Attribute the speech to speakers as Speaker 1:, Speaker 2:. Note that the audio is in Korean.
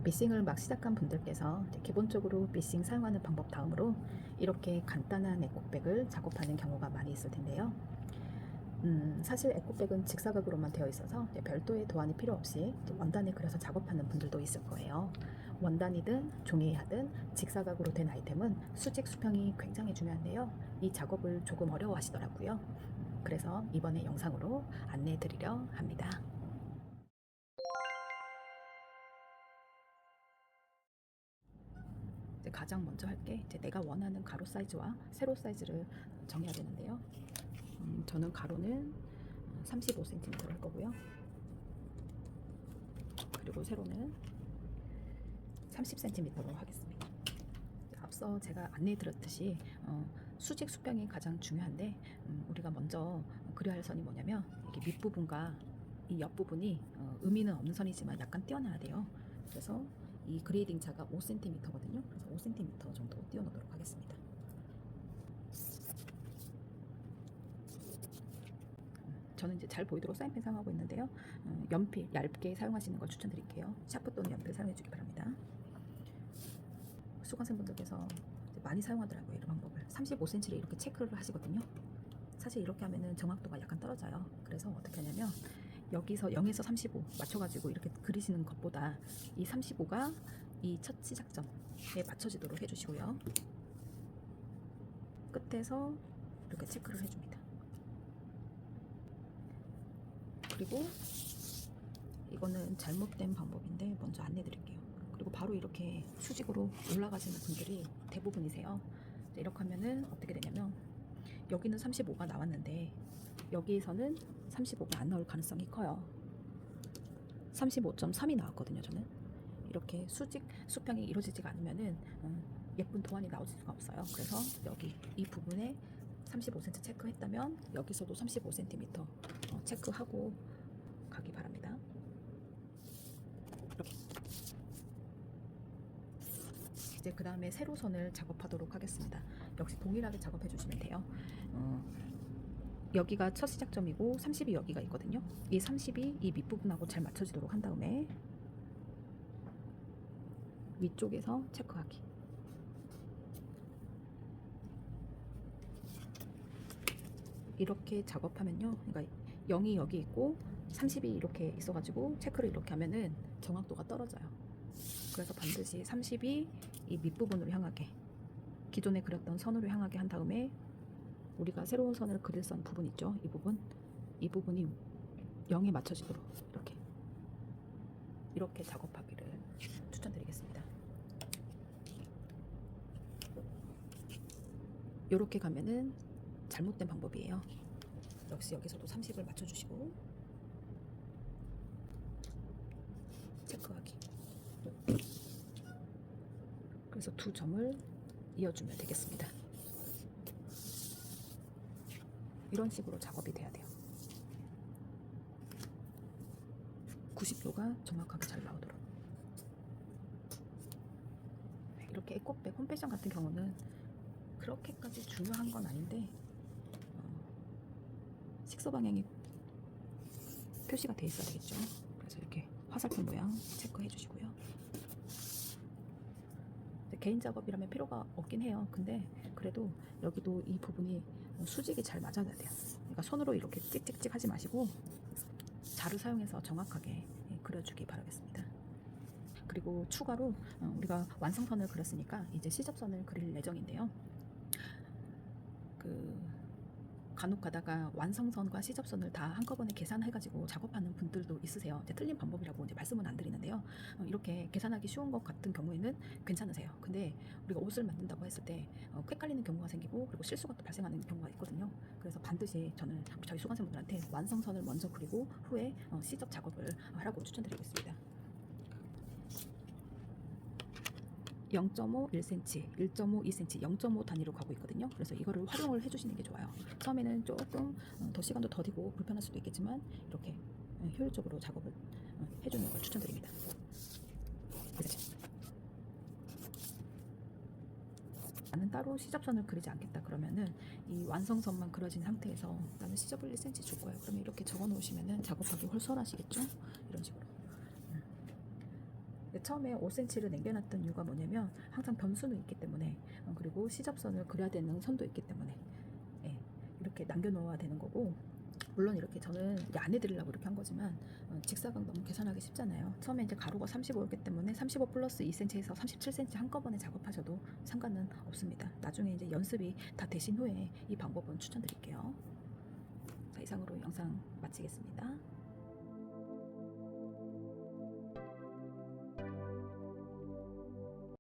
Speaker 1: 미싱을 막 시작한 분들께서 기본적으로 미싱 사용하는 방법 다음으로 이렇게 간단한 에코백을 작업하는 경우가 많이 있을 텐데요. 사실 에코백은 직사각으로만 되어 있어서 별도의 도안이 필요 없이 원단을 그려서 작업하는 분들도 있을 거예요. 원단이든 종이에 하든 직사각으로 된 아이템은 수직 수평이 굉장히 중요한데요. 이 작업을 조금 어려워하시더라고요. 그래서 이번에 영상으로 안내해 드리려 합니다. 가장 먼저 할 게 내가 원하는 가로 사이즈와 세로 사이즈를 정해야 되는데요. 저는 가로는 35cm를 할 거고요. 그리고 세로는 30cm로 하겠습니다. 앞서 제가 안내해 드렸듯이 수직 수평이 가장 중요한데 우리가 먼저 그려야 할 선이 뭐냐면 이게 밑부분과 이 옆부분이 의미는 없는 선이지만 약간 띄어나야 돼요. 그래서 이 그레이딩 차가 5cm거든요. 그래서 5cm 정도 띄워놓도록 하겠습니다. 저는 이제 잘 보이도록 사인펜 사용하고 있는데요. 연필 얇게 사용하시는 걸 추천드릴게요. 샤프 또는 연필 사용해 주기 바랍니다. 수강생분들께서 많이 사용하더라고요. 이런 방법을 35cm를 이렇게 체크를 하시거든요. 사실 이렇게 하면은 정확도가 약간 떨어져요. 그래서 어떻게 하냐면 여기서 0에서 35 맞춰가지고 이렇게 그리시는 것보다 이 35가 이 첫 시작점에 맞춰지도록 해주시고요. 끝에서 이렇게 체크를 해줍니다. 그리고 이거는 잘못된 방법인데 먼저 안내 드릴게요. 그리고 바로 이렇게 수직으로 올라가시는 분들이 대부분이세요. 이렇게 하면은 어떻게 되냐면 여기는 35가 나왔는데 여기에서는 35가 안 나올 가능성이 커요. 35.3이 나왔거든요. 저는 이렇게 수직 수평이 이루어지지가 않으면은 예쁜 도안이 나올 수가 없어요. 그래서 여기 이 부분에 35cm 체크했다면 여기서도 35cm 체크하고 가기 바랍니다. 이렇게. 이제 그 다음에 세로선을 작업하도록 하겠습니다. 역시 동일하게 작업해 주시면 돼요. 여기가 첫 시작점이고 30이 여기가 있거든요. 이 30이 이 밑부분하고 잘 맞춰지도록 한 다음에 위쪽에서 체크하기. 이렇게 작업하면요. 그러니까 0이 여기 있고 30이 이렇게 있어가지고 체크를 이렇게 하면은 정확도가 떨어져요. 그래서 반드시 30이 이 밑부분으로 향하게 기존에 그렸던 선으로 향하게 한 다음에 우리가 새로운 선을 그릴 선 부분 있죠. 이 부분이 0에 맞춰지도록 이렇게 작업하기를 추천드리겠습니다. 이렇게 가면은 잘못된 방법이에요. 역시 여기서도 30을 맞춰주시고 체크하기. 그래서 두 점을 이어주면 되겠습니다. 이런 식으로 작업이 돼야 돼요. 90도가 정확하게 잘 나오도록. 이렇게 에코백 홈패션 같은 경우는 그렇게까지 중요한 건 아닌데 식서 방향이 표시가 돼 있어야 되겠죠. 그래서 이렇게 화살표 모양 체크해 주시고요. 개인 작업이라면 필요가 없긴 해요. 근데 그래도 여기도 이 부분이 수직이 잘 맞아야 돼요. 그러니까 손으로 이렇게 찍찍찍 하지 마시고 자루 사용해서 정확하게 그려주기 바라겠습니다. 그리고 추가로 우리가 완성선을 그렸으니까 이제 시접선을 그릴 예정인데요. 간혹 가다가 완성선과 시접선을 다 한꺼번에 계산해가지고 작업하는 분들도 있으세요. 이제 틀린 방법이라고 이제 말씀은 안 드리는데요. 이렇게 계산하기 쉬운 것 같은 경우에는 괜찮으세요. 근데 우리가 옷을 만든다고 했을 때 헷갈리는 경우가 생기고 그리고 실수가 또 발생하는 경우가 있거든요. 그래서 반드시 저는 저희 수강생분들한테 완성선을 먼저 그리고 후에 시접 작업을 하라고 추천드리고 있습니다. 0.5, 1cm, 1.5, 2cm, 0.5 단위로 가고 있거든요. 그래서 이거를 활용을 해주시는 게 좋아요. 처음에는 조금 더 시간도 더디고 불편할 수도 있겠지만 이렇게 효율적으로 작업을 해주는 걸 추천드립니다. 나는 따로 시접선을 그리지 않겠다 그러면은 이 완성선만 그려진 상태에서 나는 시접을 1cm 줄 거예요. 그러면 이렇게 적어 놓으시면은 작업하기 훨씬 하시겠죠? 이런 식으로. 처음에 5cm를 남겨놨던 이유가 뭐냐면 항상 변수는 있기 때문에 그리고 시접선을 그려야 되는 선도 있기 때문에 예, 이렇게 남겨놓아야 되는 거고, 물론 이렇게 저는 이제 안 해드리려고 이렇게 한 거지만 직사각 너무 계산하기 쉽잖아요. 처음에 이제 가로가 35였기 때문에 35 플러스 2cm에서 37cm 한꺼번에 작업하셔도 상관은 없습니다. 나중에 이제 연습이 다 되신 후에 이 방법은 추천드릴게요. 자, 이상으로 영상 마치겠습니다.